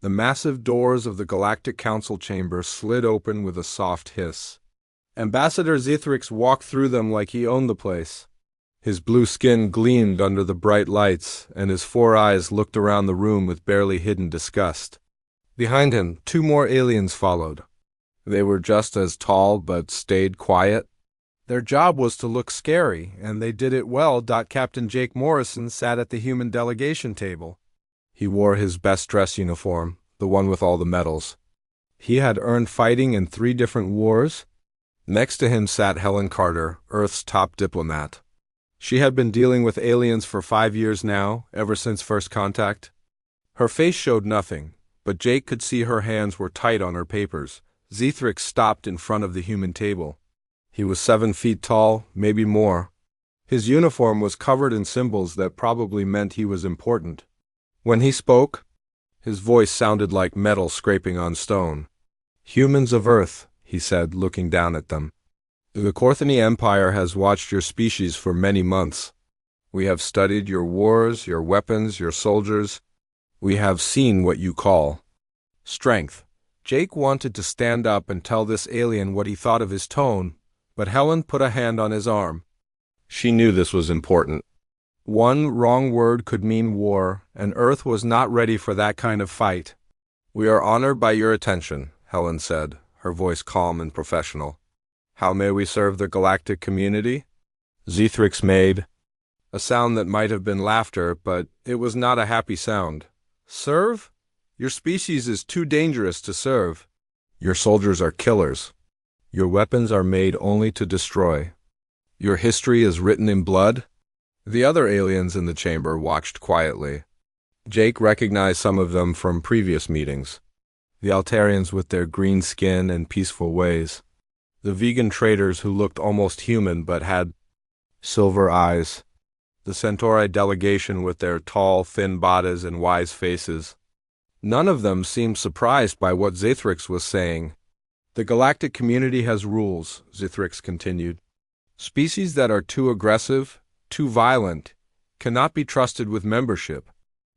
The massive doors of the Galactic Council chamber slid open with a soft hiss. Ambassador Zithrix walked through them like he owned the place. His blue skin gleamed under the bright lights, and his 4 eyes looked around the room with barely hidden disgust. Behind him, 2 more aliens followed. They were just as tall, but stayed quiet. Their job was to look scary, and they did it well. Captain Jake Morrison sat at the human delegation table. He wore his best dress uniform, the one with all the medals. He had earned fighting in 3 different wars. Next to him sat Helen Carter, Earth's top diplomat. She had been dealing with aliens for 5 years now, ever since first contact. Her face showed nothing, but Jake could see her hands were tight on her papers. Zithrix stopped in front of the human table. He was 7 feet tall, maybe more. His uniform was covered in symbols that probably meant he was important. When he spoke, his voice sounded like metal scraping on stone. "Humans of Earth," he said, looking down at them. "The Corthany Empire has watched your species for many months. We have studied your wars, your weapons, your soldiers. We have seen what you call strength." Jake wanted to stand up and tell this alien what he thought of his tone, but Helen put a hand on his arm. She knew this was important. One wrong word could mean war, and Earth was not ready for that kind of fight. "We are honored by your attention," Helen said, her voice calm and professional. "How may we serve the galactic community?" Zithrix made a sound that might have been laughter, but it was not a happy sound. "Serve? Your species is too dangerous to serve. Your soldiers are killers. Your weapons are made only to destroy. Your history is written in blood." The other aliens in the chamber watched quietly. Jake recognized some of them from previous meetings. The Altarians with their green skin and peaceful ways. The vegan traders who looked almost human but had silver eyes. The Centauri delegation with their tall, thin bodies and wise faces. None of them seemed surprised by what Zithrix was saying. "The galactic community has rules," Zithrix continued. "Species that are too aggressive, too violent, cannot be trusted with membership.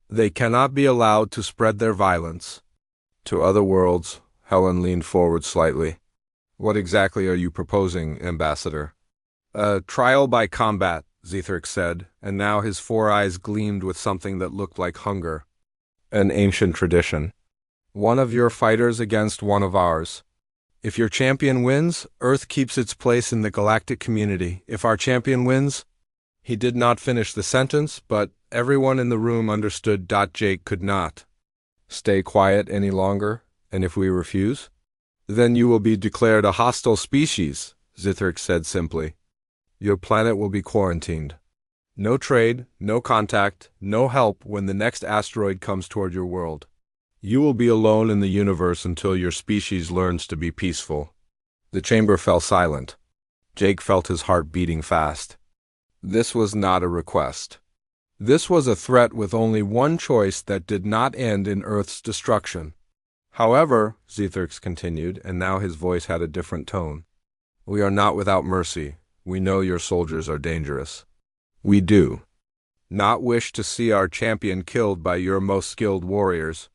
They cannot be allowed to spread their violence to other worlds." Helen leaned forward slightly. "What exactly are you proposing, Ambassador?" "A trial by combat," Zithrix said, and now his 4 eyes gleamed with something that looked like hunger. "An ancient tradition. One of your fighters against one of ours. If your champion wins, Earth keeps its place in the galactic community. If our champion wins—" He did not finish the sentence, but everyone in the room understood. Jake could not stay quiet any longer. "And if we refuse?" "Then you will be declared a hostile species," Zithrix said simply. "Your planet will be quarantined. No trade, no contact, no help when the next asteroid comes toward your world. You will be alone in the universe until your species learns to be peaceful." The chamber fell silent. Jake felt his heart beating fast. This was not a request. This was a threat with only one choice that did not end in Earth's destruction. "However," Zithrix continued, and now his voice had a different tone, "we are not without mercy. We know your soldiers are dangerous. We do not wish to see our champion killed by your most skilled warriors.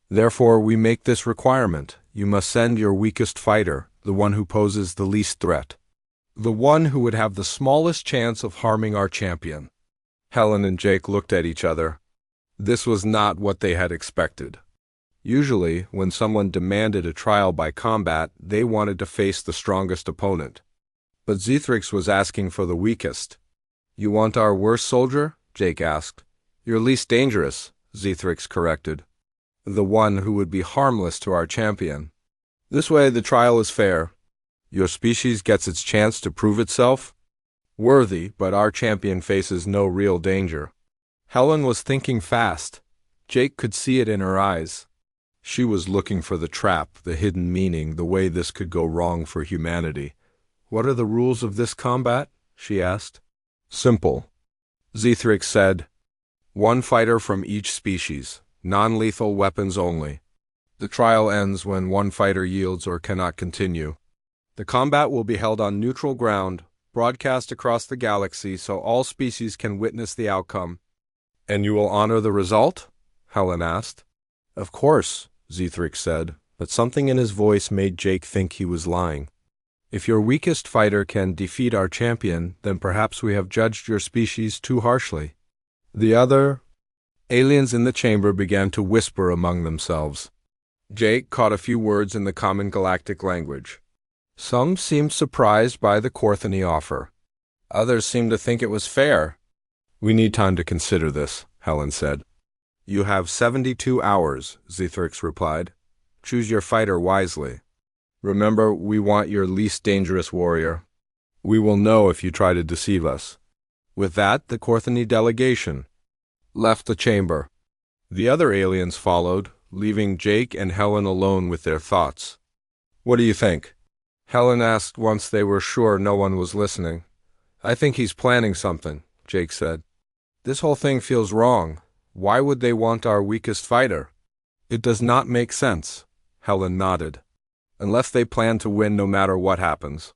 Therefore, we make this requirement. You must send your weakest fighter, the one who poses the least threat. The one who would have the smallest chance of harming our champion." Helen and Jake looked at each other. This was not what they had expected. Usually, when someone demanded a trial by combat, they wanted to face the strongest opponent. But Zithrix was asking for the weakest. "You want our worst soldier?" Jake asked. "Your least dangerous," Zithrix corrected. "The one who would be harmless to our champion. This way the trial is fair. Your species gets its chance to prove itself worthy, but our champion faces no real danger." Helen was thinking fast. Jake could see it in her eyes. She was looking for the trap, the hidden meaning, the way this could go wrong for humanity. "What are the rules of this combat?" she asked. "Simple," Zithrix said. "One fighter from each species. Non-lethal weapons only. The trial ends when one fighter yields or cannot continue. The combat will be held on neutral ground, broadcast across the galaxy so all species can witness the outcome." "And you will honor the result?" Helen asked. "Of course. Zethric said, but something in his voice made Jake think he was lying. If your weakest fighter can defeat our champion, then perhaps we have judged your species too harshly. The other aliens in the chamber began to whisper among themselves. Jake caught a few words in the common galactic language. Some seemed surprised by the Corthany offer. Others seemed to think it was fair. We need time to consider this, Helen said. You have 72 hours, Zethric replied. Choose your fighter wisely. Remember, we want your least dangerous warrior. We will know if you try to deceive us. With that, the Corthany delegation left the chamber. The other aliens followed, leaving Jake and Helen alone with their thoughts. What do you think? Helen asked once they were sure no one was listening. I think he's planning something, Jake said. This whole thing feels wrong. Why would they want our weakest fighter? It does not make sense, Helen nodded. Unless they plan to win no matter what happens.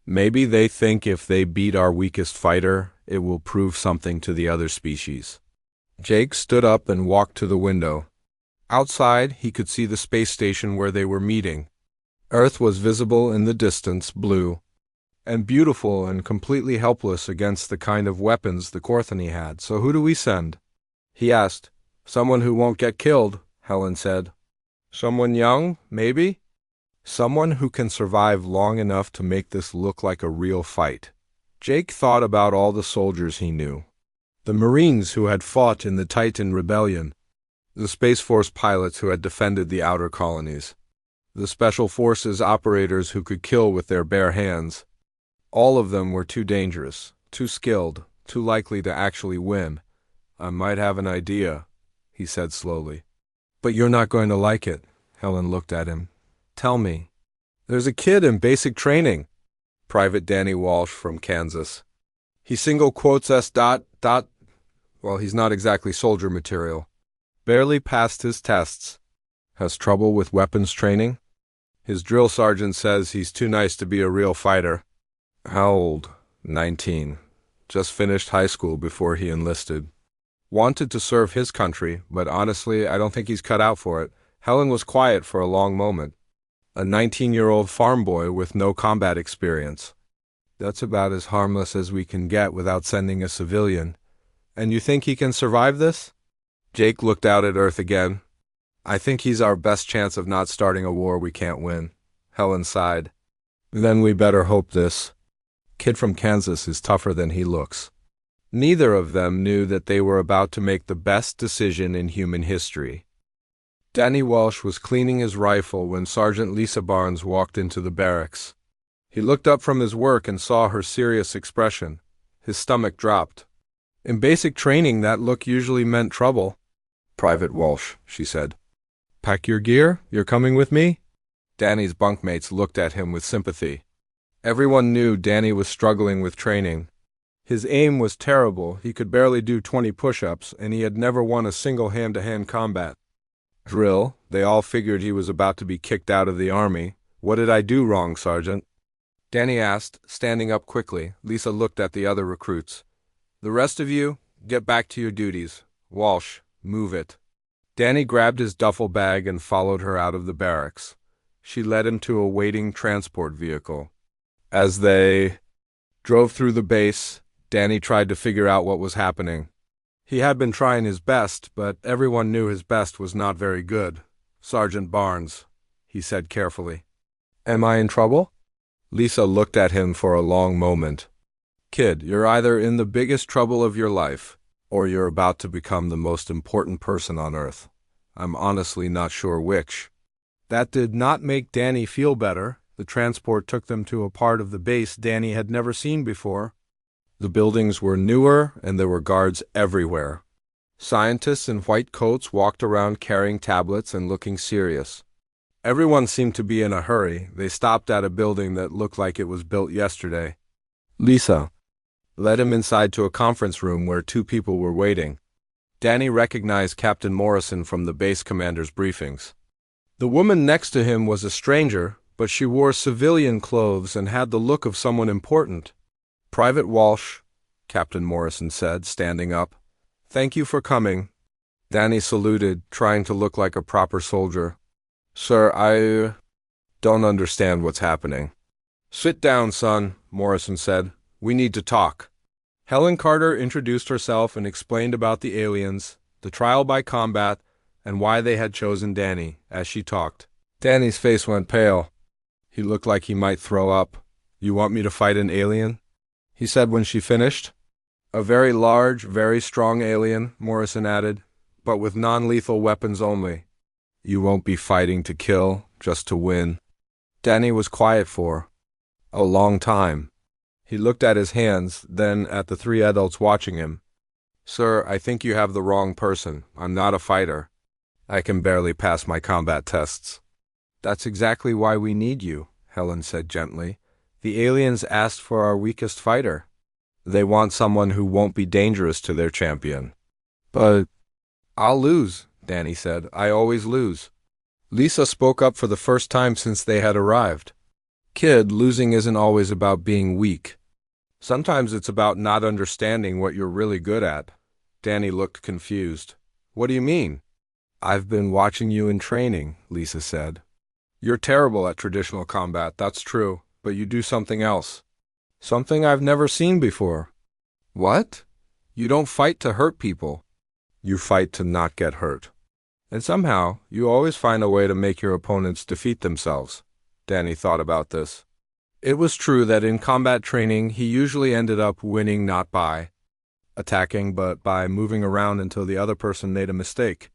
Maybe they think if they beat our weakest fighter, it will prove something to the other species. Jake stood up and walked to the window. Outside, he could see the space station where they were meeting. Earth was visible in the distance, blue, and beautiful and completely helpless against the kind of weapons the Corthany had. So who do we send? He asked. Someone who won't get killed, Helen said. Someone young, maybe? Someone who can survive long enough to make this look like a real fight. Jake thought about all the soldiers he knew. The Marines who had fought in the Titan Rebellion. The Space Force pilots who had defended the outer colonies. The Special Forces operators who could kill with their bare hands. All of them were too dangerous, too skilled, too likely to actually win. I might have an idea, he said slowly. But you're not going to like it, Helen looked at him. Tell me. There's a kid in basic training, Private Danny Walsh from Kansas. He single quotes us ... Well, he's not exactly soldier material. Barely passed his tests. Has trouble with weapons training. His drill sergeant says he's too nice to be a real fighter. How old? 19. Just finished high school before he enlisted. Wanted to serve his country, but honestly, I don't think he's cut out for it. Helen was quiet for a long moment. A 19-year-old farm boy with no combat experience. That's about as harmless as we can get without sending a civilian. And you think he can survive this? Jake looked out at Earth again. I think he's our best chance of not starting a war we can't win. Helen sighed. Then we better hope this. Kid from Kansas is tougher than he looks. Neither of them knew that they were about to make the best decision in human history. Danny Walsh was cleaning his rifle when Sergeant Lisa Barnes walked into the barracks. He looked up from his work and saw her serious expression. His stomach dropped. In basic training, that look usually meant trouble. Private Walsh, she said. Pack your gear? You're coming with me? Danny's bunkmates looked at him with sympathy. Everyone knew Danny was struggling with training. His aim was terrible. He could barely do 20 push-ups, and he had never won a single hand-to-hand combat drill. They all figured he was about to be kicked out of the army. What did I do wrong, Sergeant? Danny asked, standing up quickly. Lisa looked at the other recruits. The rest of you, get back to your duties. Walsh, move it. Danny grabbed his duffel bag and followed her out of the barracks. She led him to a waiting transport vehicle. As they drove through the base, Danny tried to figure out what was happening. He had been trying his best, but everyone knew his best was not very good. Sergeant Barnes, he said carefully. Am I in trouble? Lisa looked at him for a long moment. Kid, you're either in the biggest trouble of your life, or you're about to become the most important person on Earth. I'm honestly not sure which. That did not make Danny feel better. The transport took them to a part of the base Danny had never seen before. The buildings were newer, and there were guards everywhere. Scientists in white coats walked around carrying tablets and looking serious. Everyone seemed to be in a hurry. They stopped at a building that looked like it was built yesterday. Lisa led him inside to a conference room where two people were waiting. Danny recognized Captain Morrison from the base commander's briefings. The woman next to him was a stranger, but she wore civilian clothes and had the look of someone important. Private Walsh, Captain Morrison said, standing up. Thank you for coming. Danny saluted, trying to look like a proper soldier. Sir, I don't understand what's happening. Sit down, son, Morrison said. We need to talk. Helen Carter introduced herself and explained about the aliens, the trial by combat, and why they had chosen Danny as she talked. Danny's face went pale. He looked like he might throw up. You want me to fight an alien? He said when she finished. A very large, very strong alien, Morrison added, but with non-lethal weapons only. You won't be fighting to kill, just to win. Danny was quiet for a long time. He looked at his hands, then at the three adults watching him. Sir, I think you have the wrong person. I'm not a fighter. I can barely pass my combat tests. That's exactly why we need you, Helen said gently. The aliens asked for our weakest fighter. They want someone who won't be dangerous to their champion. But I'll lose, Danny said. I always lose. Lisa spoke up for the first time since they had arrived. Kid, losing isn't always about being weak. Sometimes it's about not understanding what you're really good at. Danny looked confused. What do you mean? I've been watching you in training, Lisa said. You're terrible at traditional combat, that's true, but you do something else. Something I've never seen before. What? You don't fight to hurt people. You fight to not get hurt. And somehow, you always find a way to make your opponents defeat themselves. Danny thought about this. It was true that in combat training, he usually ended up winning not by attacking, but by moving around until the other person made a mistake.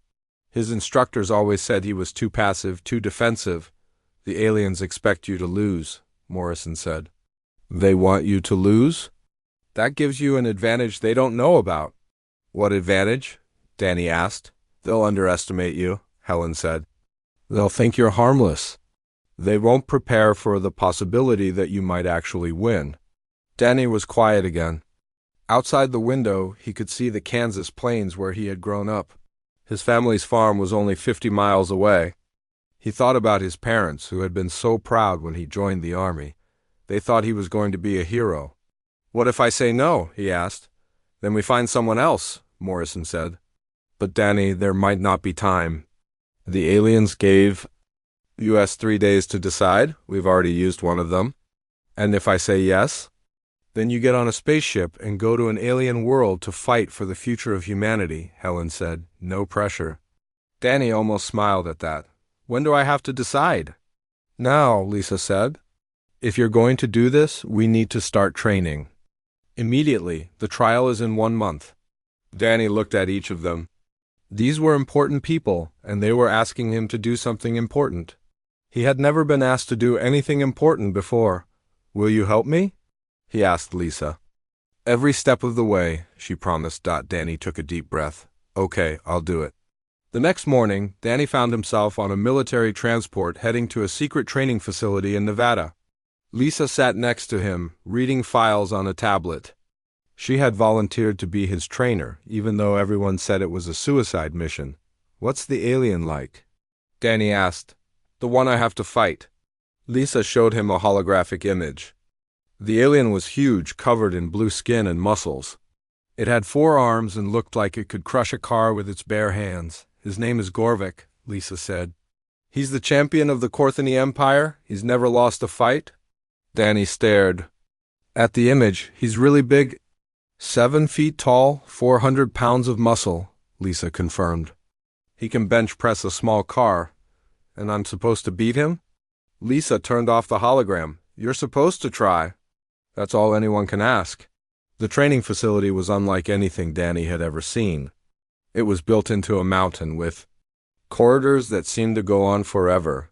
His instructors always said he was too passive, too defensive. The aliens expect you to lose, Morrison said. They want you to lose? That gives you an advantage they don't know about. What advantage? Danny asked. They'll underestimate you, Helen said. They'll think you're harmless. They won't prepare for the possibility that you might actually win. Danny was quiet again. Outside the window, he could see the Kansas plains where he had grown up. His family's farm was only 50 miles away. He thought about his parents, who had been so proud when he joined the army. They thought he was going to be a hero. What if I say no? He asked. Then we find someone else, Morrison said. But Danny, there might not be time. The aliens gave US 3 days to decide. We've already used one of them. And if I say yes, then you get on a spaceship and go to an alien world to fight for the future of humanity, Helen said. No pressure. Danny almost smiled at that. When do I have to decide? Now, Lisa said. If you're going to do this, we need to start training. Immediately. The trial is in 1 month. Danny looked at each of them. These were important people, and they were asking him to do something important. He had never been asked to do anything important before. Will you help me? He asked Lisa. Every step of the way, she promised. Danny took a deep breath. Okay, I'll do it. The next morning, Danny found himself on a military transport heading to a secret training facility in Nevada. Lisa sat next to him, reading files on a tablet. She had volunteered to be his trainer, even though everyone said it was a suicide mission. What's the alien like? Danny asked. The one I have to fight. Lisa showed him a holographic image. The alien was huge, covered in blue skin and muscles. It had 4 arms and looked like it could crush a car with its bare hands. His name is Gorvak, Lisa said. He's the champion of the Korthani Empire? He's never lost a fight? Danny stared. At the image, he's really big. 7 feet tall, 400 pounds of muscle, Lisa confirmed. He can bench press a small car. And I'm supposed to beat him? Lisa turned off the hologram. You're supposed to try. That's all anyone can ask. The training facility was unlike anything Danny had ever seen. It was built into a mountain with corridors that seemed to go on forever.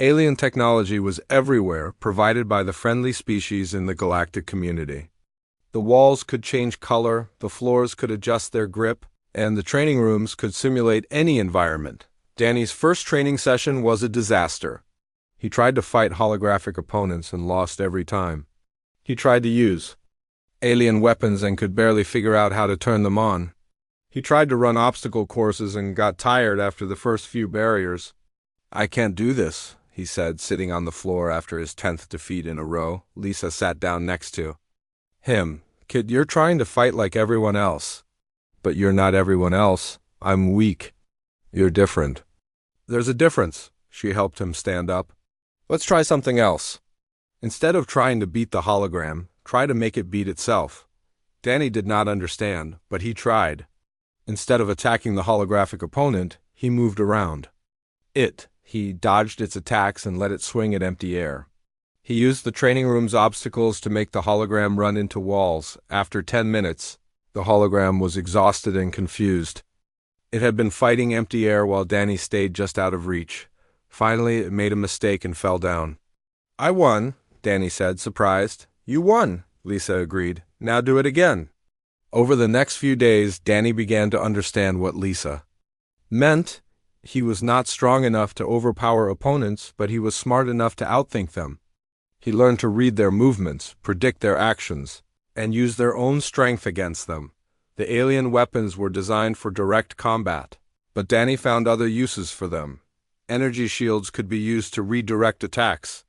Alien technology was everywhere, provided by the friendly species in the galactic community. The walls could change color, the floors could adjust their grip, and the training rooms could simulate any environment. Danny's first training session was a disaster. He tried to fight holographic opponents and lost every time. He tried to use alien weapons and could barely figure out how to turn them on. He tried to run obstacle courses and got tired after the first few barriers. I can't do this, he said, sitting on the floor after his 10th defeat in a row. Lisa sat down next to him. Kid, you're trying to fight like everyone else. But you're not everyone else. I'm weak. You're different. There's a difference, She helped him stand up. Let's try something else. Instead of trying to beat the hologram, try to make it beat itself. Danny did not understand, but he tried. Instead of attacking the holographic opponent, he moved around. He dodged its attacks and let it swing at empty air. He used the training room's obstacles to make the hologram run into walls. After 10 minutes, the hologram was exhausted and confused. It had been fighting empty air while Danny stayed just out of reach. Finally, it made a mistake and fell down. I won, Danny said, surprised. You won, Lisa agreed. Now do it again. Over the next few days, Danny began to understand what Lisa meant. He was not strong enough to overpower opponents, but he was smart enough to outthink them. He learned to read their movements, predict their actions, and use their own strength against them. The alien weapons were designed for direct combat, but Danny found other uses for them. Energy shields could be used to redirect attacks.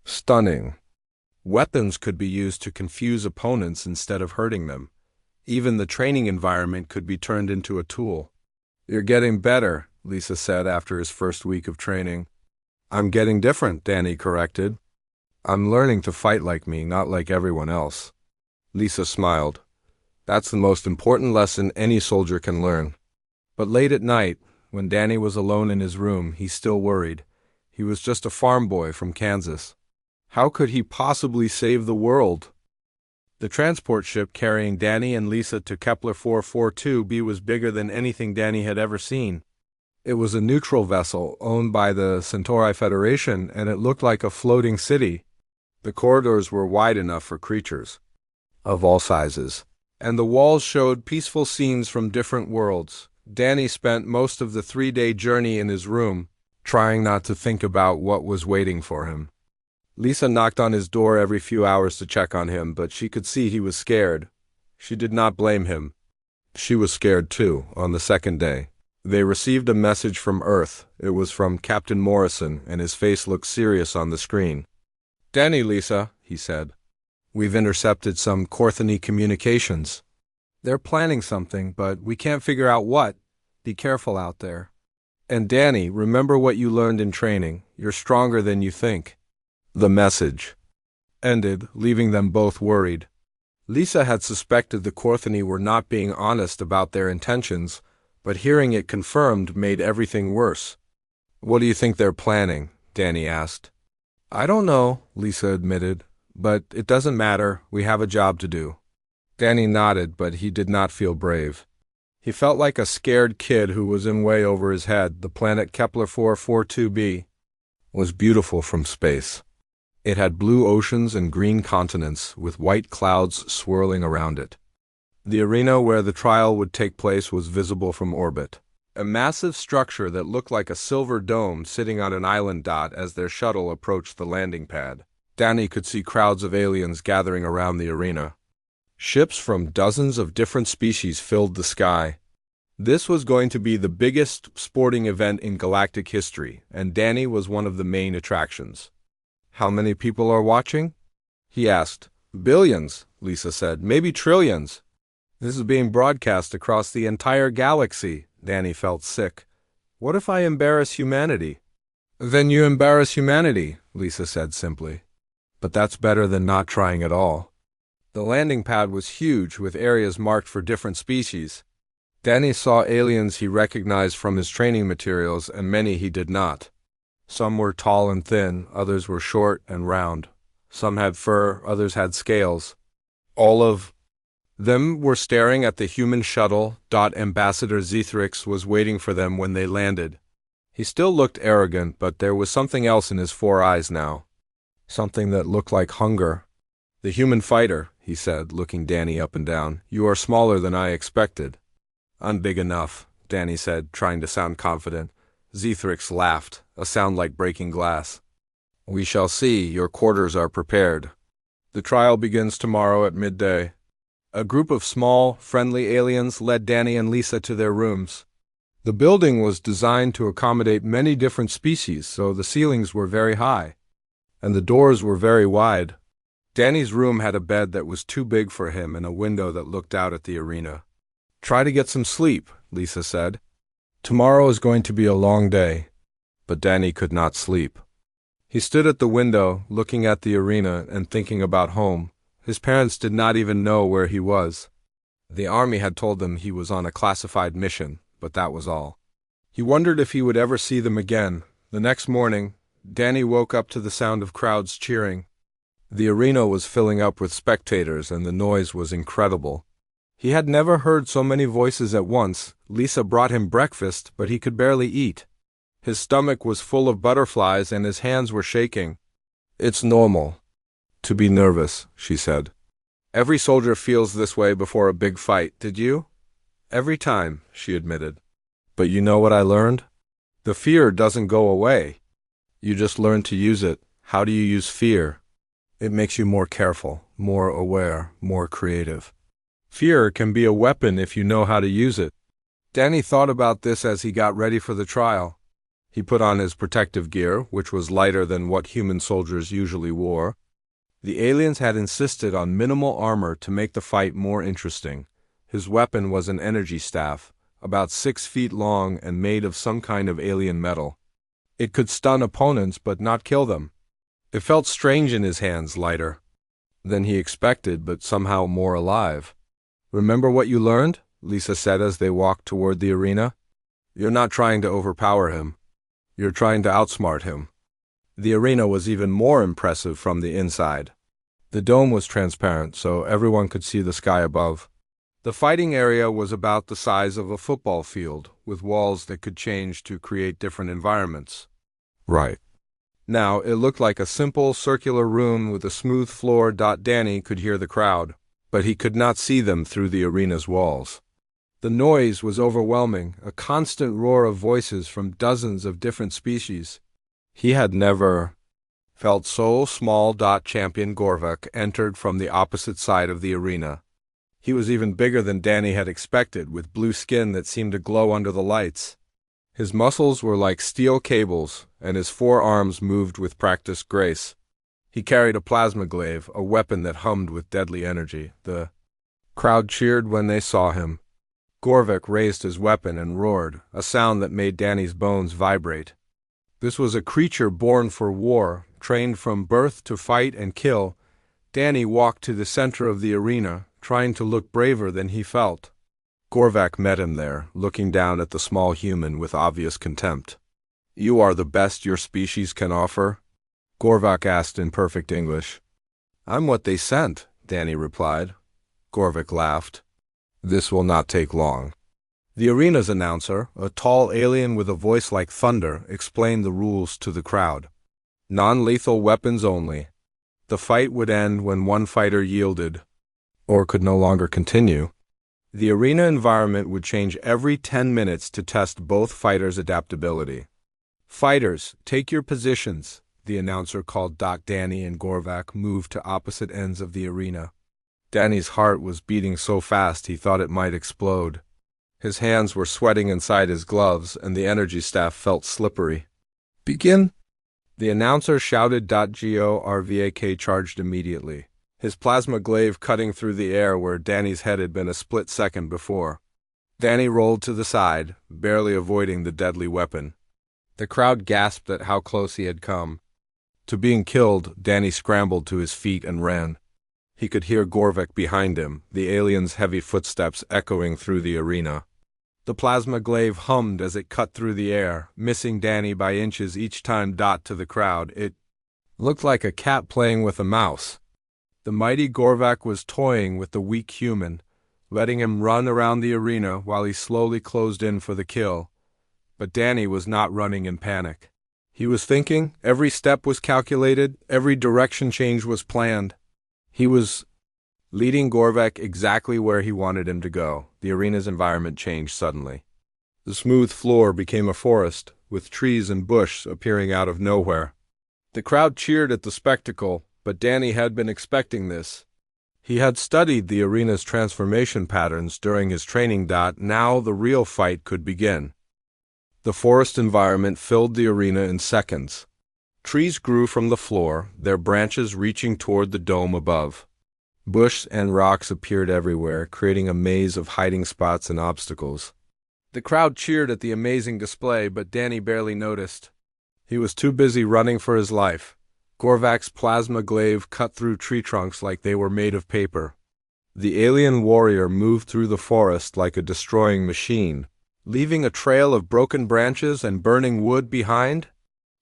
Stunning. Weapons could be used to confuse opponents instead of hurting them. Even the training environment could be turned into a tool. You're getting better, Lisa said after his first week of training. I'm getting different, Danny corrected. I'm learning to fight like me, not like everyone else. Lisa smiled. That's the most important lesson any soldier can learn. But late at night, when Danny was alone in his room, he still worried. He was just a farm boy from Kansas. How could he possibly save the world? The transport ship carrying Danny and Lisa to Kepler 442b was bigger than anything Danny had ever seen. It was a neutral vessel owned by the Centauri Federation, and it looked like a floating city. The corridors were wide enough for creatures of all sizes, and the walls showed peaceful scenes from different worlds. Danny spent most of the 3-day journey in his room, trying not to think about what was waiting for him. Lisa knocked on his door every few hours to check on him, but she could see he was scared. She did not blame him. She was scared too, on the second day. They received a message from Earth. It was from Captain Morrison, and his face looked serious on the screen. Danny, Lisa, he said. We've intercepted some Corthony communications. They're planning something, but we can't figure out what. Be careful out there. And Danny, remember what you learned in training. You're stronger than you think. The message ended, leaving them both worried. Lisa had suspected the Corthony were not being honest about their intentions, but hearing it confirmed made everything worse. What do you think they're planning? Danny asked. I don't know, Lisa admitted, but it doesn't matter. We have a job to do. Danny nodded, but he did not feel brave. He felt like a scared kid who was in way over his head. The planet Kepler 442b was beautiful from space. It had blue oceans and green continents, with white clouds swirling around it. The arena where the trial would take place was visible from orbit. A massive structure that looked like a silver dome sitting on an island dot as their shuttle approached the landing pad. Danny could see crowds of aliens gathering around the arena. Ships from dozens of different species filled the sky. This was going to be the biggest sporting event in galactic history, and Danny was one of the main attractions. How many people are watching? He asked. Billions, Lisa said. Maybe trillions. This is being broadcast across the entire galaxy. Danny felt sick. What if I embarrass humanity? Then you embarrass humanity, Lisa said simply. But that's better than not trying at all. The landing pad was huge, with areas marked for different species. Danny saw aliens he recognized from his training materials, and many he did not. Some were tall and thin, others were short and round. Some had fur, others had scales. All of them were staring at the human shuttle. Ambassador Zithrix was waiting for them when they landed. He still looked arrogant, but there was something else in his 4 eyes now. Something that looked like hunger. The human fighter, he said, looking Danny up and down. You are smaller than I expected. I'm big enough, Danny said, trying to sound confident. Zithrix laughed, a sound like breaking glass. We shall see. Your quarters are prepared. The trial begins tomorrow at midday. A group of small, friendly aliens led Danny and Lisa to their rooms. The building was designed to accommodate many different species, so the ceilings were very high, and the doors were very wide. Danny's room had a bed that was too big for him and a window that looked out at the arena. Try to get some sleep, Lisa said. Tomorrow is going to be a long day. but Danny could not sleep. He stood at the window, looking at the arena and thinking about home. His parents did not even know where he was. The army had told him he was on a classified mission, but that was all. He wondered if he would ever see them again. The next morning, Danny woke up to the sound of crowds cheering. The arena was filling up with spectators and the noise was incredible. He had never heard so many voices at once. Lisa brought him breakfast, but he could barely eat. His stomach was full of butterflies and his hands were shaking. "It's normal to be nervous," she said. "Every soldier feels this way before a big fight, did you?" "Every time," she admitted. "But you know what I learned? The fear doesn't go away. You just learn to use it. How do you use fear? It makes you more careful, more aware, more creative. Fear can be a weapon if you know how to use it." Danny thought about this as he got ready for the trial. He put on his protective gear, which was lighter than what human soldiers usually wore. The aliens had insisted on minimal armor to make the fight more interesting. His weapon was an energy staff, about 6 feet long and made of some kind of alien metal. It could stun opponents but not kill them. It felt strange in his hands, lighter than he expected, but somehow more alive. "Remember what you learned?" Lisa said as they walked toward the arena. "You're not trying to overpower him. You're trying to outsmart him." The arena was even more impressive from the inside. The dome was transparent, so everyone could see the sky above. The fighting area was about the size of a football field, with walls that could change to create different environments. Right. Now, it looked like a simple circular room with a smooth floor. Danny could hear the crowd, but he could not see them through the arena's walls. The noise was overwhelming, a constant roar of voices from dozens of different species. He had never felt so small. Champion Gorvak entered from the opposite side of the arena. He was even bigger than Danny had expected, with blue skin that seemed to glow under the lights. His muscles were like steel cables, and his forearms moved with practiced grace. He carried a plasma glaive, a weapon that hummed with deadly energy. The crowd cheered when they saw him. Gorvak raised his weapon and roared, a sound that made Danny's bones vibrate. This was a creature born for war, trained from birth to fight and kill. Danny walked to the center of the arena, trying to look braver than he felt. Gorvak met him there, looking down at the small human with obvious contempt. "You are the best your species can offer?" Gorvak asked in perfect English. "I'm what they sent," Danny replied. Gorvak laughed. "This will not take long." The arena's announcer, a tall alien with a voice like thunder, explained the rules to the crowd. Non-lethal weapons only. The fight would end when one fighter yielded, or could no longer continue. The arena environment would change every 10 minutes to test both fighters' adaptability. "Fighters, take your positions," the announcer called. Danny and Gorvak moved to opposite ends of the arena. Danny's heart was beating so fast he thought it might explode. His hands were sweating inside his gloves, and the energy staff felt slippery. "Begin!" The announcer shouted. Gorvak charged immediately, his plasma glaive cutting through the air where Danny's head had been a split second before. Danny rolled to the side, barely avoiding the deadly weapon. The crowd gasped at how close he had come. To being killed, Danny scrambled to his feet and ran. He could hear Gorvak behind him, the alien's heavy footsteps echoing through the arena. The plasma glaive hummed as it cut through the air, missing Danny by inches each time. To the crowd, it looked like a cat playing with a mouse. The mighty Gorvak was toying with the weak human, letting him run around the arena while he slowly closed in for the kill. But Danny was not running in panic. He was thinking. Every step was calculated, every direction change was planned. He was leading Gorvak exactly where he wanted him to go. The arena's environment changed suddenly. The smooth floor became a forest, with trees and bush appearing out of nowhere. The crowd cheered at the spectacle, but Danny had been expecting this. He had studied the arena's transformation patterns during his training. Now the real fight could begin. The forest environment filled the arena in seconds. Trees grew from the floor, their branches reaching toward the dome above. Bush and rocks appeared everywhere, creating a maze of hiding spots and obstacles. The crowd cheered at the amazing display, but Danny barely noticed. He was too busy running for his life. Gorvak's plasma glaive cut through tree trunks like they were made of paper. The alien warrior moved through the forest like a destroying machine, leaving a trail of broken branches and burning wood behind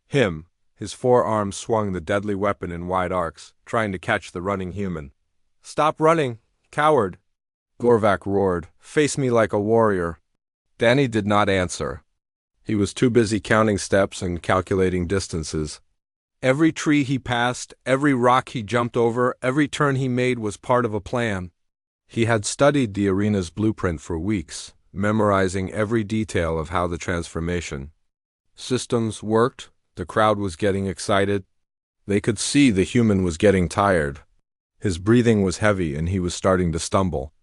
him. His forearms swung the deadly weapon in wide arcs, trying to catch the running human. "Stop running, coward!" Gorvak roared. "Face me like a warrior." Danny did not answer. He was too busy counting steps and calculating distances. Every tree he passed, every rock he jumped over, every turn he made was part of a plan. He had studied the arena's blueprint for weeks, memorizing every detail of how the transformation systems worked. The crowd was getting excited. They could see the human was getting tired. His breathing was heavy and he was starting to stumble.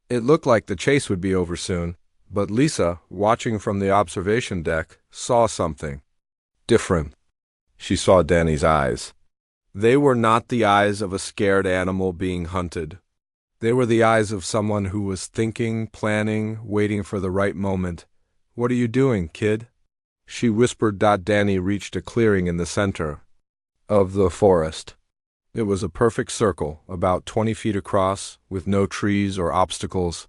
It looked like the chase would be over soon, but Lisa, watching from the observation deck, saw something different. She saw Danny's eyes. They were not the eyes of a scared animal being hunted. They were the eyes of someone who was thinking, planning, waiting for the right moment. "What are you doing, kid?" she whispered. Danny reached a clearing in the center of the forest. It was a perfect circle, about 20 feet across, with no trees or obstacles.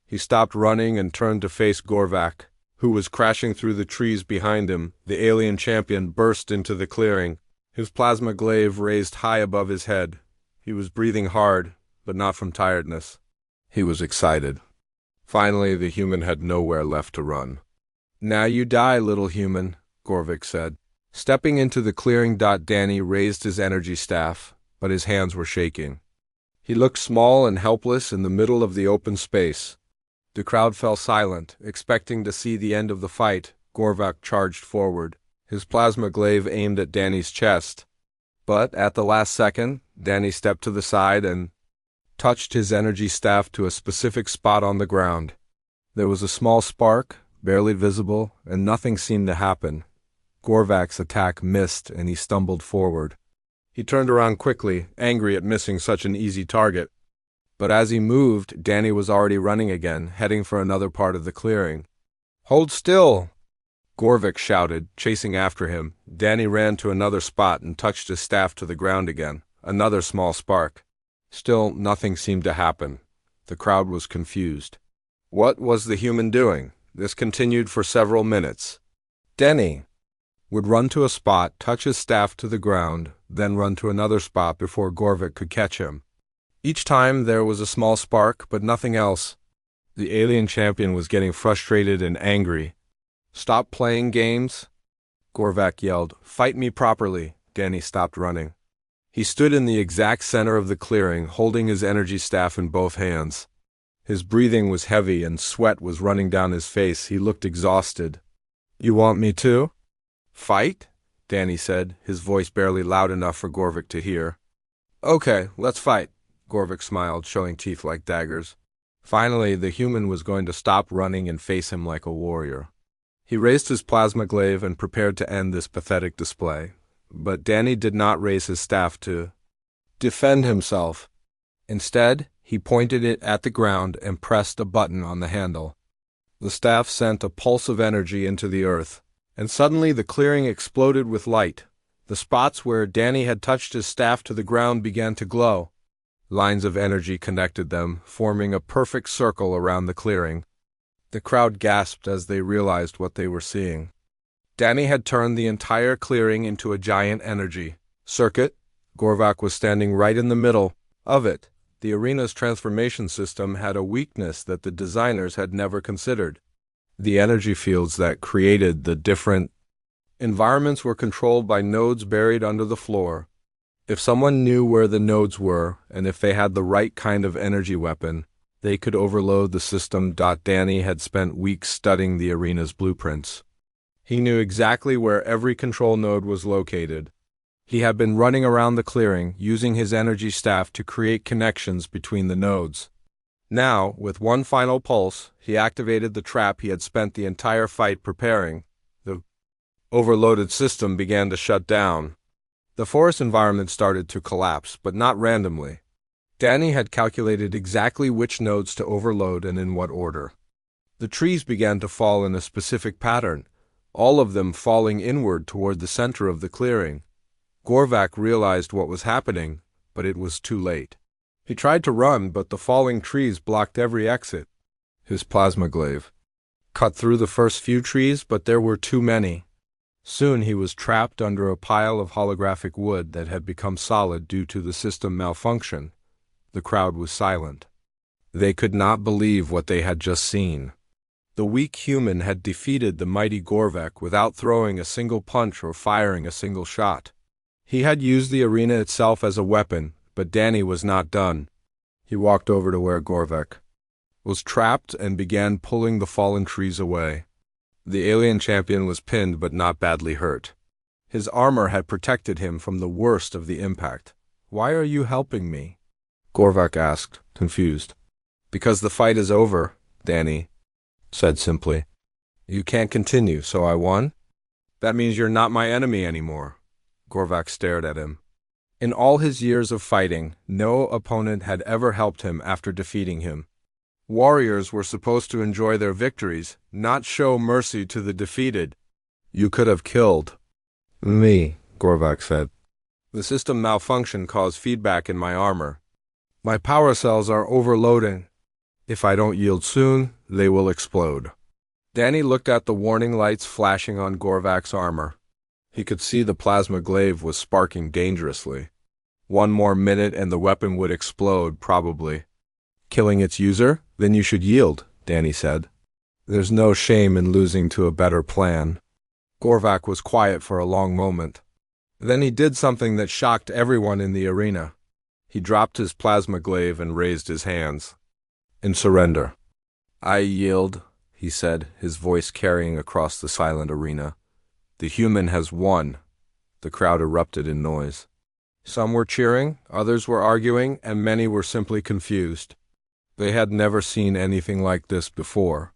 He stopped running and turned to face Gorvak, who was crashing through the trees behind him. The alien champion burst into the clearing, his plasma glaive raised high above his head. He was breathing hard, but not from tiredness. He was excited. Finally, the human had nowhere left to run. "Now you die, little human," Gorvak said. Stepping into the clearing, Danny raised his energy staff, but his hands were shaking. He looked small and helpless in the middle of the open space. The crowd fell silent, expecting to see the end of the fight. Gorvak charged forward, his plasma glaive aimed at Danny's chest. But at the last second, Danny stepped to the side and touched his energy staff to a specific spot on the ground. There was a small spark, barely visible, and nothing seemed to happen. Gorvak's attack missed and he stumbled forward. He turned around quickly, angry at missing such an easy target. But as he moved, Danny was already running again, heading for another part of the clearing. "Hold still!" Gorvak shouted, chasing after him. Danny ran to another spot and touched his staff to the ground again. Another small spark. Still, nothing seemed to happen. The crowd was confused. What was the human doing? This continued for several minutes. Danny would run to a spot, touch his staff to the ground, then run to another spot before Gorvak could catch him. Each time there was a small spark, but nothing else. The alien champion was getting frustrated and angry. "Stop playing games," Gorvak yelled. "Fight me properly." Danny stopped running. He stood in the exact center of the clearing, holding his energy staff in both hands. His breathing was heavy and sweat was running down his face. He looked exhausted. "You want me to fight?" Danny said, his voice barely loud enough for Gorvak to hear. "Okay, let's fight." Gorvak smiled, showing teeth like daggers. Finally, the human was going to stop running and face him like a warrior. He raised his plasma glaive and prepared to end this pathetic display. But Danny did not raise his staff to defend himself. Instead, he pointed it at the ground and pressed a button on the handle. The staff sent a pulse of energy into the earth, and suddenly the clearing exploded with light. The spots where Danny had touched his staff to the ground began to glow. Lines of energy connected them, forming a perfect circle around the clearing. The crowd gasped as they realized what they were seeing. Danny had turned the entire clearing into a giant energy circuit. Gorvak was standing right in the middle of it. The arena's transformation system had a weakness that the designers had never considered. The energy fields that created the different environments were controlled by nodes buried under the floor. If someone knew where the nodes were, and if they had the right kind of energy weapon, they could overload the system. Danny had spent weeks studying the arena's blueprints. He knew exactly where every control node was located. He had been running around the clearing, using his energy staff to create connections between the nodes. Now, with one final pulse, he activated the trap he had spent the entire fight preparing. The overloaded system began to shut down. The forest environment started to collapse, but not randomly. Danny had calculated exactly which nodes to overload and in what order. The trees began to fall in a specific pattern. all of them falling inward toward the center of the clearing. Gorvak realized what was happening, but it was too late. He tried to run, but the falling trees blocked every exit. His plasma glaive cut through the first few trees, but there were too many. Soon he was trapped under a pile of holographic wood that had become solid due to the system malfunction. The crowd was silent. They could not believe what they had just seen. The weak human had defeated the mighty Gorvak without throwing a single punch or firing a single shot. He had used the arena itself as a weapon, but Danny was not done. He walked over to where Gorvak was trapped and began pulling the fallen trees away. The alien champion was pinned but not badly hurt. His armor had protected him from the worst of the impact. "Why are you helping me?" Gorvak asked, confused. "Because the fight is over," Danny said simply. "You can't continue, so I won?" "That means you're not my enemy anymore." Gorvak stared at him. In all his years of fighting, no opponent had ever helped him after defeating him. Warriors were supposed to enjoy their victories, not show mercy to the defeated. "You could have killed me," Gorvak said. "The system malfunction caused feedback in my armor. My power cells are overloading. If I don't yield soon, they will explode." Danny looked at the warning lights flashing on Gorvak's armor. He could see the plasma glaive was sparking dangerously. One more minute and the weapon would explode, probably. "Killing its user? Then you should yield," Danny said. "There's no shame in losing to a better plan." Gorvak was quiet for a long moment. Then he did something that shocked everyone in the arena. He dropped his plasma glaive and raised his hands. "In surrender." "I yield," he said, his voice carrying across the silent arena. "The human has won." The crowd erupted in noise. Some were cheering, others were arguing, and many were simply confused. They had never seen anything like this before.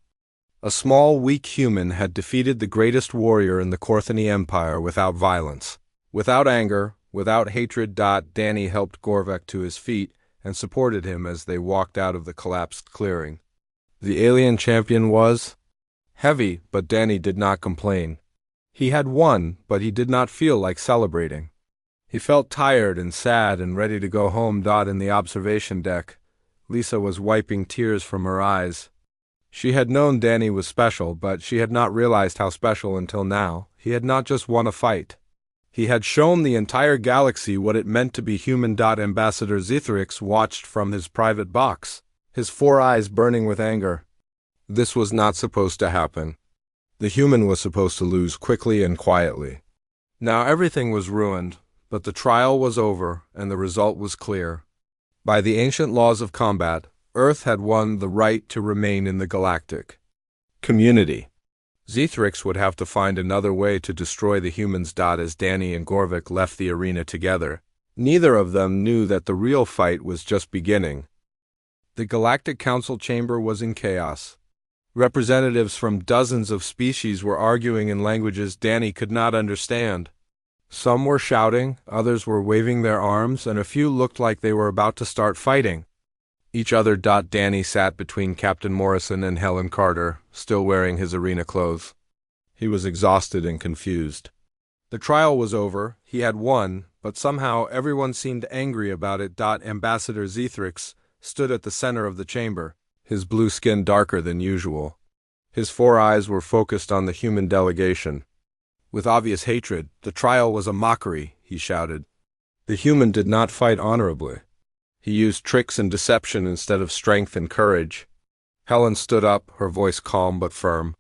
A small, weak human had defeated the greatest warrior in the Korthani Empire without violence, without anger, without hatred. Danny helped Gorvak to his feet and supported him as they walked out of the collapsed clearing. The alien champion was heavy, but Danny did not complain. He had won, but he did not feel like celebrating. He felt tired and sad and ready to go home. In the observation deck, Lisa was wiping tears from her eyes. She had known Danny was special, but she had not realized how special until now. He had not just won a fight. He had shown the entire galaxy what it meant to be human. Ambassador Zithrix watched from his private box, his 4 eyes burning with anger. This was not supposed to happen. The human was supposed to lose quickly and quietly. Now everything was ruined, but the trial was over and the result was clear. By the ancient laws of combat, Earth had won the right to remain in the galactic community. Zithrix would have to find another way to destroy the humans. As Danny and Gorvak left the arena together, neither of them knew that the real fight was just beginning. The Galactic Council chamber was in chaos. Representatives from dozens of species were arguing in languages Danny could not understand. Some were shouting, others were waving their arms, and a few looked like they were about to start fighting each other. Danny sat between Captain Morrison and Helen Carter, still wearing his arena clothes. He was exhausted and confused. The trial was over, he had won, but somehow everyone seemed angry about it. Ambassador Zithrix stood at the center of the chamber, his blue skin darker than usual. His 4 eyes were focused on the human delegation. With obvious hatred, "The trial was a mockery," he shouted. The human did not fight honorably. He used tricks and deception instead of strength and courage. Helen stood up, her voice calm but firm.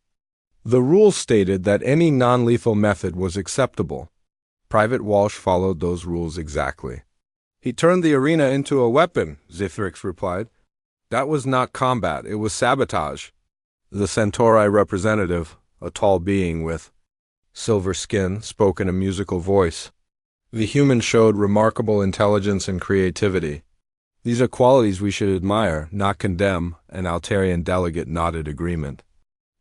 The rules stated that any non-lethal method was acceptable. Private Walsh followed those rules exactly. "He turned the arena into a weapon," Zithrix replied. "That was not combat, it was sabotage." The Centauri representative, a tall being with silver skin, spoke in a musical voice. "The human showed remarkable intelligence and creativity. These are qualities we should admire, not condemn." An Altarian delegate nodded agreement.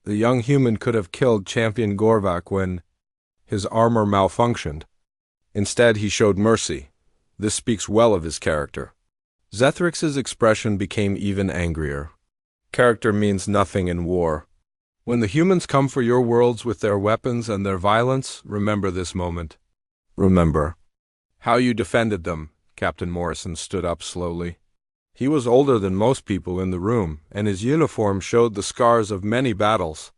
"The young human could have killed Champion Gorvak when his armor malfunctioned. Instead, he showed mercy. This speaks well of his character." Zithrix's expression became even angrier. Character means nothing in war. When the humans come for your worlds with their weapons and their violence, remember this moment. Remember how you defended them. Captain Morrison stood up slowly. He was older than most people in the room, and his uniform showed the scars of many battles.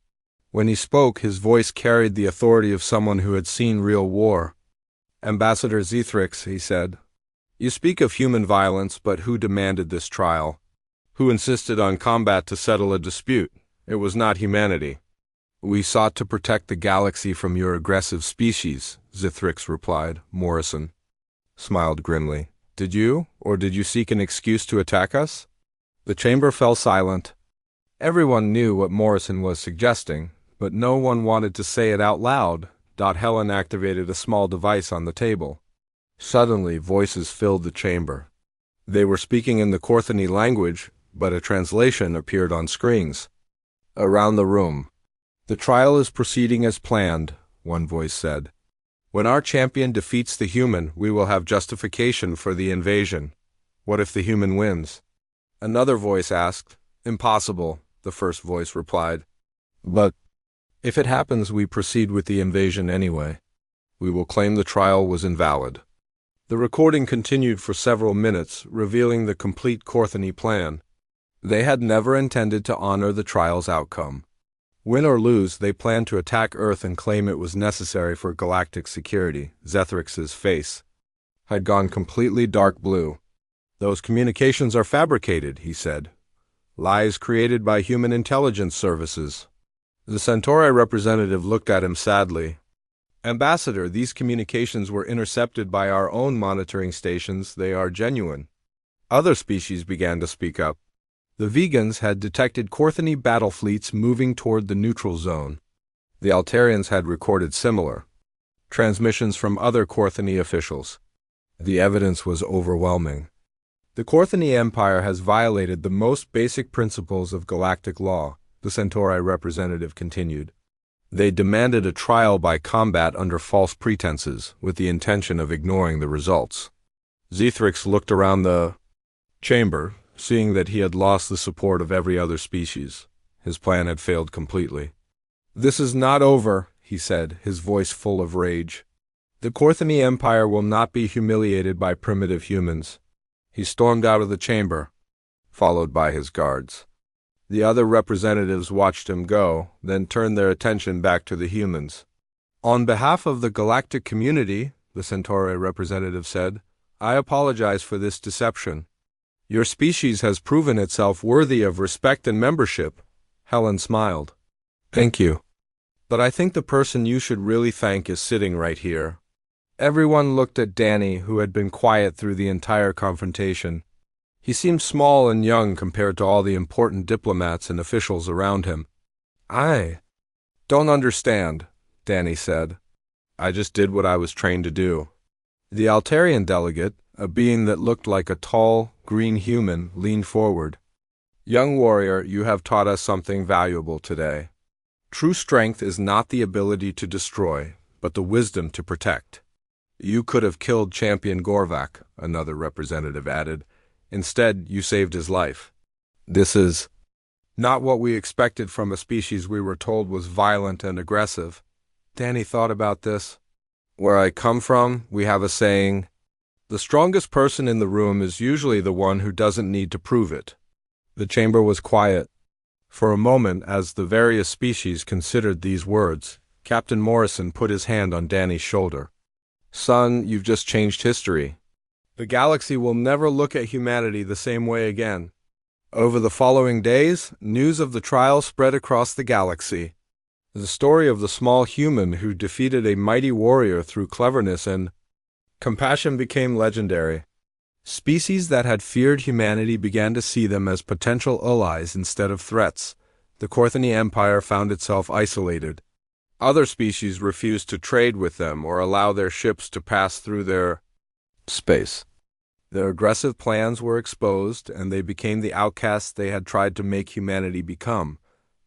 When he spoke, his voice carried the authority of someone who had seen real war. Ambassador Zethrix, he said, you speak of human violence, but who demanded this trial? Who insisted on combat to settle a dispute? It was not humanity. We sought to protect the galaxy from your aggressive species, Zethrix replied. Morrison smiled grimly. Did you, or did you seek an excuse to attack us? The chamber fell silent. Everyone knew what Morrison was suggesting, but no one wanted to say it out loud. Helen activated a small device on the table. Suddenly, voices filled the chamber. They were speaking in the Korthani language, but a translation appeared on screens. Around the room. The trial is proceeding as planned, one voice said. When our champion defeats the human, we will have justification for the invasion. What if the human wins? Another voice asked. Impossible, the first voice replied. But if it happens, we proceed with the invasion anyway. We will claim the trial was invalid. The recording continued for several minutes, revealing the complete Korthani plan. They had never intended to honor the trial's outcome. Win or lose, they planned to attack Earth and claim it was necessary for galactic security. Zethrix's face had gone completely dark blue. Those communications are fabricated, he said. Lies created by human intelligence services. The Centauri representative looked at him sadly. Ambassador, these communications were intercepted by our own monitoring stations. They are genuine. Other species began to speak up. The vegans had detected Korthani battle fleets moving toward the neutral zone. The Altarians had recorded similar transmissions from other Korthani officials. The evidence was overwhelming. The Korthani Empire has violated the most basic principles of galactic law, the Centauri representative continued. They demanded a trial by combat under false pretenses, with the intention of ignoring the results. Zethrix looked around the chamber, seeing that he had lost the support of every other species. His plan had failed completely. This is not over, he said, his voice full of rage. The Korthani Empire will not be humiliated by primitive humans. He stormed out of the chamber, followed by his guards. The other representatives watched him go, then turned their attention back to the humans. On behalf of the galactic community, the Centauri representative said, I apologize for this deception. Your species has proven itself worthy of respect and membership. Helen smiled. Thank you. But I think the person you should really thank is sitting right here. Everyone looked at Danny, who had been quiet through the entire confrontation. He seemed small and young compared to all the important diplomats and officials around him. I don't understand, Danny said. I just did what I was trained to do. The Altarian delegate, a being that looked like a tall, green human, leaned forward. Young warrior, you have taught us something valuable today. True strength is not the ability to destroy, but the wisdom to protect. You could have killed Champion Gorvak, another representative added. Instead, you saved his life. This is not what we expected from a species we were told was violent and aggressive. Danny thought about this. Where I come from, we have a saying, the strongest person in the room is usually the one who doesn't need to prove it. The chamber was quiet. For a moment, as the various species considered these words, Captain Morrison put his hand on Danny's shoulder. Son, you've just changed history. The galaxy will never look at humanity the same way again. Over the following days, news of the trial spread across the galaxy. The story of the small human who defeated a mighty warrior through cleverness and compassion became legendary. Species that had feared humanity began to see them as potential allies instead of threats. The Korthani Empire found itself isolated. Other species refused to trade with them or allow their ships to pass through their space. Their aggressive plans were exposed, and they became the outcasts they had tried to make humanity become.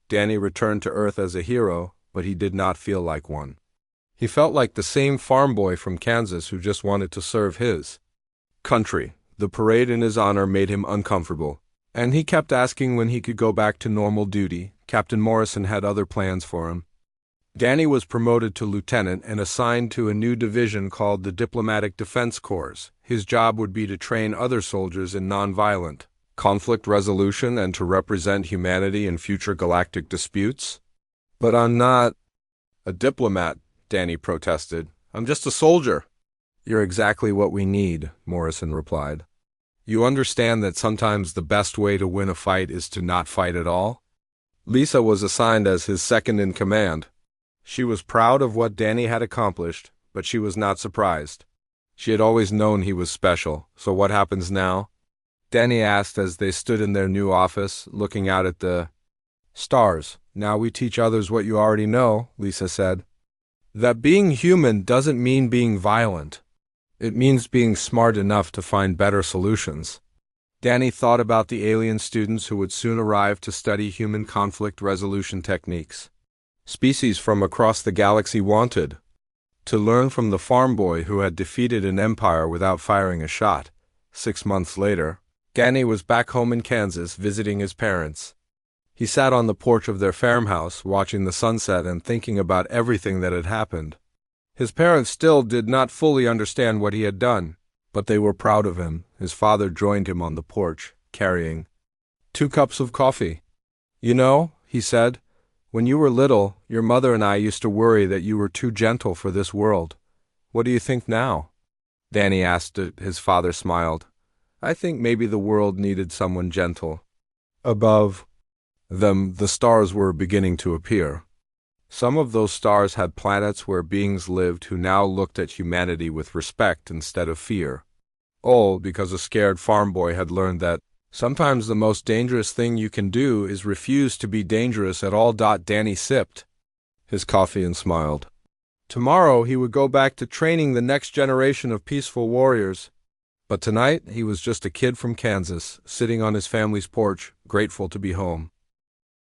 Danny returned to Earth as a hero, but he did not feel like one. He felt like the same farm boy from Kansas who just wanted to serve his country. The parade in his honor made him uncomfortable. And he kept asking when he could go back to normal duty. Captain Morrison had other plans for him. Danny was promoted to lieutenant and assigned to a new division called the Diplomatic Defense Corps. His job would be to train other soldiers in nonviolent conflict resolution and to represent humanity in future galactic disputes. But I'm not a diplomat, Danny protested. I'm just a soldier. You're exactly what we need, Morrison replied. You understand that sometimes the best way to win a fight is to not fight at all? Lisa was assigned as his second-in-command. She was proud of what Danny had accomplished, but she was not surprised. She had always known he was special, so what happens now? Danny asked as they stood in their new office, looking out at the stars. Now we teach others what you already know, Lisa said. That being human doesn't mean being violent. It means being smart enough to find better solutions. Danny thought about the alien students who would soon arrive to study human conflict resolution techniques. Species from across the galaxy wanted to learn from the farm boy who had defeated an empire without firing a shot. 6 months later, Danny was back home in Kansas visiting his parents. He sat on the porch of their farmhouse, watching the sunset and thinking about everything that had happened. His parents still did not fully understand what he had done, but they were proud of him. His father joined him on the porch, carrying 2 cups of coffee. You know, he said, when you were little, your mother and I used to worry that you were too gentle for this world. What do you think now? Danny asked it. His father smiled. I think maybe the world needed someone gentle. Above them, the stars were beginning to appear. Some of those stars had planets where beings lived who now looked at humanity with respect instead of fear. All because a scared farm boy had learned that sometimes the most dangerous thing you can do is refuse to be dangerous at all. Danny sipped his coffee and smiled. Tomorrow he would go back to training the next generation of peaceful warriors. But tonight he was just a kid from Kansas, sitting on his family's porch, grateful to be home.